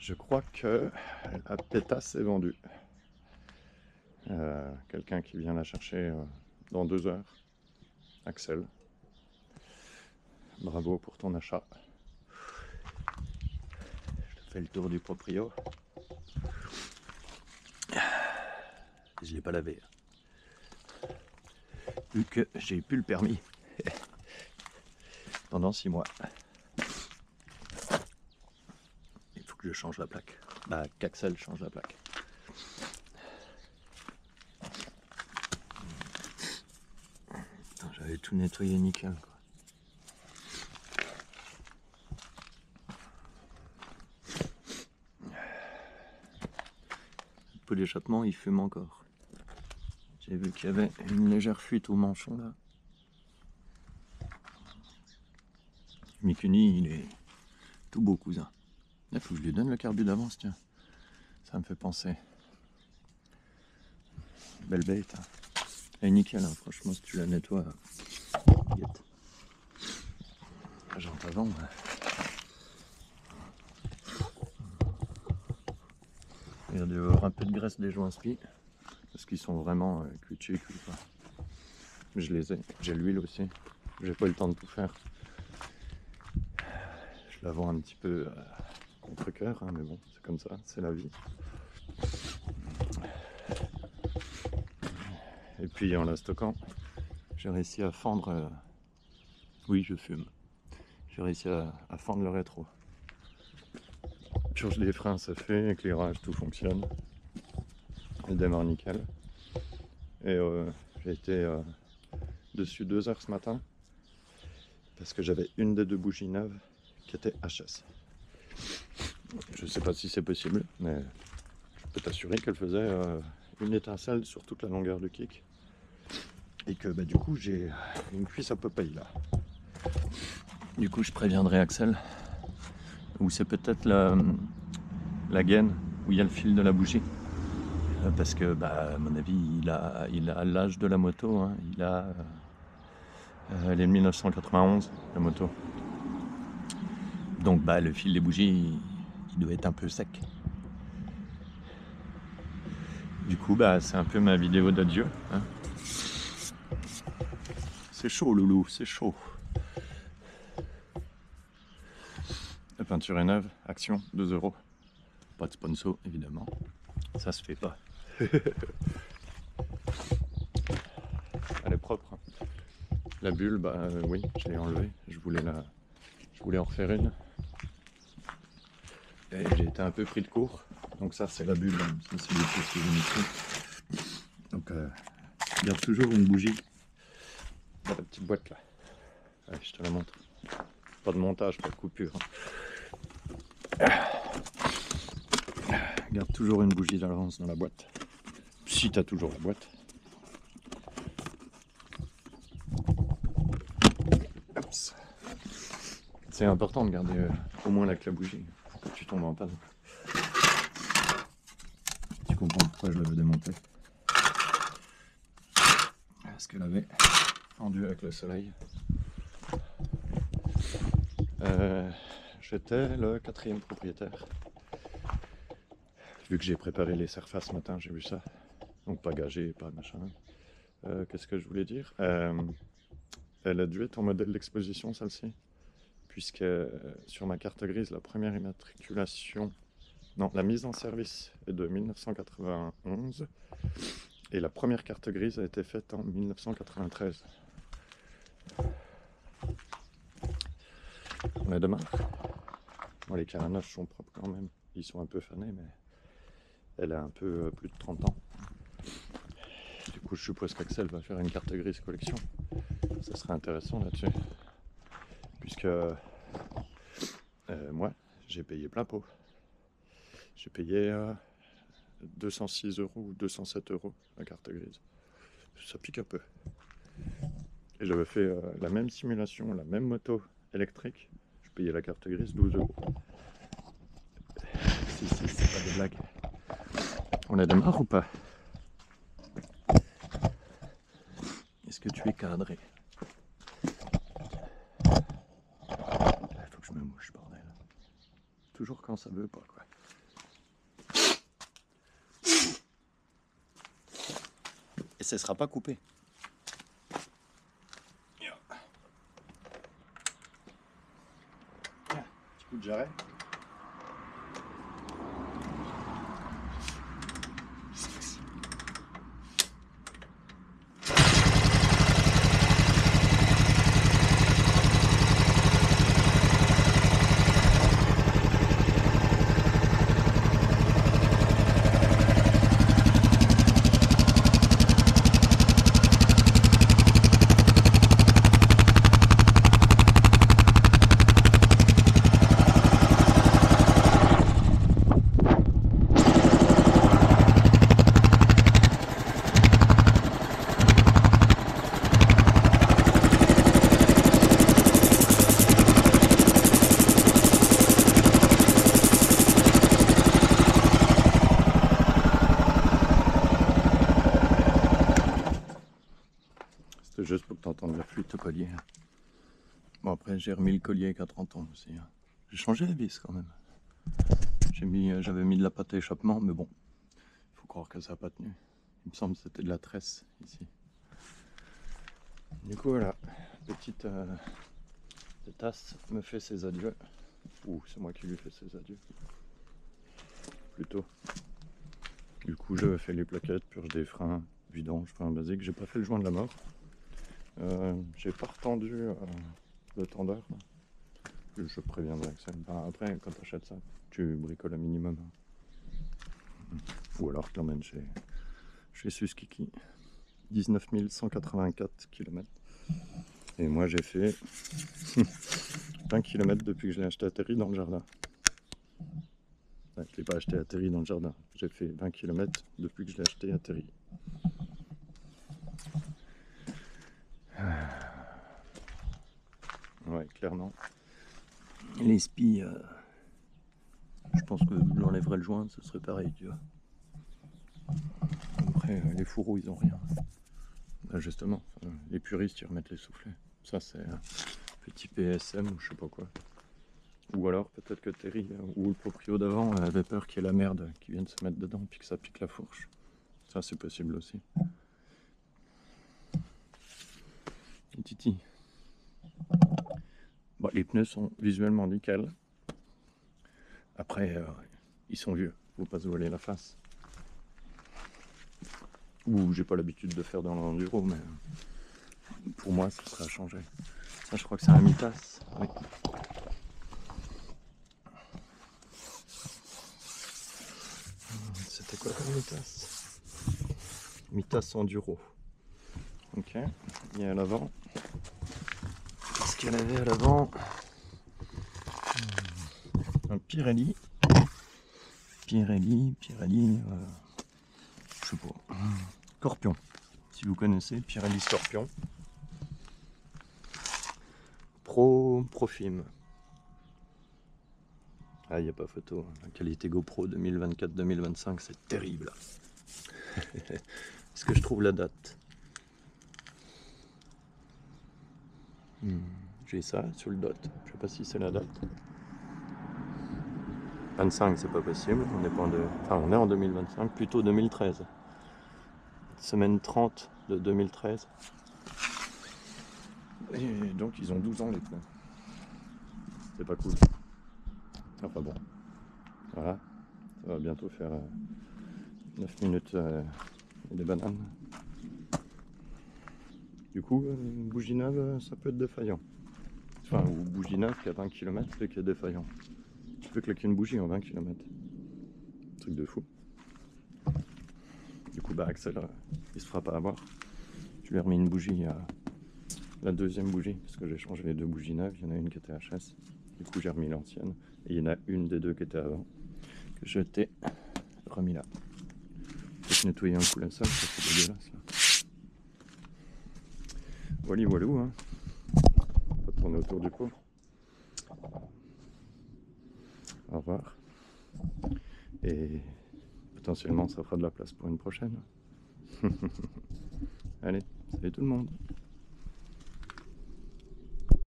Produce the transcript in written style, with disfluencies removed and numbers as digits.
Je crois que la pétasse est vendue. Quelqu'un qui vient la chercher dans 2 heures. Axel, bravo pour ton achat. Je te fais le tour du proprio. Je l'ai pas lavé. Vu que j'ai plus le permis pendant 6 mois. Il faut que je change la plaque. Bah, qu'Axel change la plaque. J'avais tout nettoyé nickel, quoi. Le pot d'échappement, il fume encore. J'ai vu qu'il y avait une légère fuite au manchon là. Mikuni, il est tout beau cousin. Il faut que je lui donne le carbu d'avance, tiens. Ça me fait penser. Belle bête. Hein. Elle est nickel, hein. Franchement, si tu la nettoies. Guette. La jante avant. Ouais. Il y a dû avoir un peu de graisse des joints spi. Parce qu'ils sont vraiment cuités, quoi. Je les ai. J'ai l'huile aussi. J'ai pas eu le temps de tout faire. Je la vends un petit peu contre cœur, hein, mais bon, c'est comme ça, c'est la vie. Et puis en la stockant, j'ai réussi à fendre. Oui, je fume. J'ai réussi à fendre le rétro. Purge les freins, ça fait, éclairage, tout fonctionne. Elle démarre nickel. Et j'ai été dessus 2 heures ce matin parce que j'avais une des 2 bougies neuves qui était HS. Je sais pas si c'est possible, mais je peux t'assurer qu'elle faisait une étincelle sur toute la longueur du kick. Et que bah, du coup j'ai une cuisse à Popeye là. Du coup je préviendrai Axel. Ou c'est peut-être la gaine où il y a le fil de la bougie. Parce que bah, à mon avis il a l'âge de la moto. Hein. Elle est de 1991 la moto. Donc bah, le fil des bougies il doit être un peu sec. Du coup bah, c'est un peu ma vidéo d'adieu. Hein. C'est chaud loulou, c'est chaud. La peinture est neuve, action, 2 €. Pas de sponsor évidemment, ça se fait pas. Elle est propre. La bulle, bah oui, je l'ai enlevée. Je voulais en refaire une. Et j'ai été un peu pris de court. Donc ça c'est la bulle, hein. Ça c'est les choses que j'ai mis. Donc garde toujours une bougie dans la petite boîte là. Allez, je te la montre. Pas de montage, pas de coupure. Garde toujours une bougie d'avance dans la boîte. Si tu as toujours la boîte. C'est important de garder au moins la clé bougie quand tu tombes en panne. Tu comprends pourquoi je l'avais démonté. Parce qu'elle avait fendu avec le soleil. J'étais le 4e propriétaire. Vu que j'ai préparé les surfaces ce matin, j'ai vu ça. Donc pas gagé, pas machin. Qu'est-ce que je voulais dire? Elle a dû être en modèle d'exposition celle-ci. Puisque sur ma carte grise, la première immatriculation, non, la mise en service est de 1991 et la première carte grise a été faite en 1993. On est demain. Bon, les caranages sont propres quand même, ils sont un peu fanés, mais elle a un peu plus de 30 ans. Du coup, je suppose qu'Axel va faire une carte grise collection. Ça serait intéressant là-dessus. Puisque moi, j'ai payé plein pot. J'ai payé 206 € ou 207 € la carte grise. Ça pique un peu. Et j'avais fait la même simulation, la même moto électrique. Je payais la carte grise 12 €. Si, c'est pas des blagues. On a démarre ou pas? Est-ce que tu es cadré? Il faut que je me mouche, bordel. Toujours quand ça veut pas, quoi. Et ça ne sera pas coupé. Petit coup de jarret. C'était juste pour que tu entendes la flûte au collier. Bon, après, j'ai remis le collier avec 30 ans aussi. J'ai changé la vis quand même. J'avais mis de la pâte à échappement, mais bon, il faut croire que ça n'a pas tenu. Il me semble que c'était de la tresse ici. Du coup, voilà, petite tasse me fait ses adieux. Ou c'est moi qui lui fais ses adieux. Plutôt. Du coup, je fais les plaquettes, purge des freins, vidange, frein basique. J'ai pas fait le joint de la mort. J'ai pas retendu le tendeur. Je préviendrai Axel. Ben, après, quand tu achètes ça, tu bricoles un minimum. Ou alors tu l'emmènes chez Suskiki. 19 184 km. Et moi j'ai fait 20 km depuis que je l'ai acheté à Terry dans le jardin. Enfin, je ne l'ai pas acheté à Terry dans le jardin. J'ai fait 20 km depuis que je l'ai acheté à Terry. Ouais, clairement. Les spies, je pense que j'enlèverais le joint, ce serait pareil, tu vois. Après, les fourreaux, ils ont rien. Ben justement, les puristes, ils remettent les soufflets. Ça, c'est un petit PSM ou je sais pas quoi. Ou alors, peut-être que Terry ou le proprio d'avant avait peur qu'il y ait la merde qui vienne se mettre dedans puis que ça pique la fourche. Ça, c'est possible aussi. Et Titi. Bon, les pneus sont visuellement nickel. Après, ils sont vieux. Faut pas se voiler la face. Ou j'ai pas l'habitude de faire dans l'enduro, mais pour moi, ça serait à changer. Ça, je crois que c'est un Mitas. Oui. C'était quoi comme Mitas? Mitas Enduro. Ok. Et à l'avant. Qu'est-ce qu'elle avait à l'avant? Un Pirelli. Pirelli. Je sais pas. Scorpion. Si vous connaissez, Pirelli Scorpion. Profilm. Ah, il n'y a pas photo. La qualité GoPro 2024-2025, c'est terrible. Est-ce que je trouve la date? J'ai ça sur le dot. Je sais pas si c'est la date. 25, c'est pas possible. On est pas on est en 2025, plutôt 2013. Semaine 30 de 2013. Et donc ils ont 12 ans les pneus. C'est pas cool. Enfin bon. Voilà. Ça va bientôt faire 9 minutes et des bananes. Du coup, une bougie neuve, ça peut être défaillant. Enfin, ou bougie neuve qui a 20 km, c'est qui est défaillant. Tu peux claquer une bougie en 20 km. Truc de fou. Du coup, bah Axel, il se fera pas avoir. Je lui ai remis une bougie, la deuxième bougie, parce que j'ai changé les deux bougies neuves. Il y en a une qui était HS. Du coup, j'ai remis l'ancienne. Et il y en a une des deux qui était avant, que je t'ai remis là. Peut-être nettoyer un coup la salle, ça c'est dégueulasse là. Voilà, voilou, hein. On va tourner autour du pot. Au revoir. Et potentiellement, ça fera de la place pour une prochaine. Allez, salut tout le monde.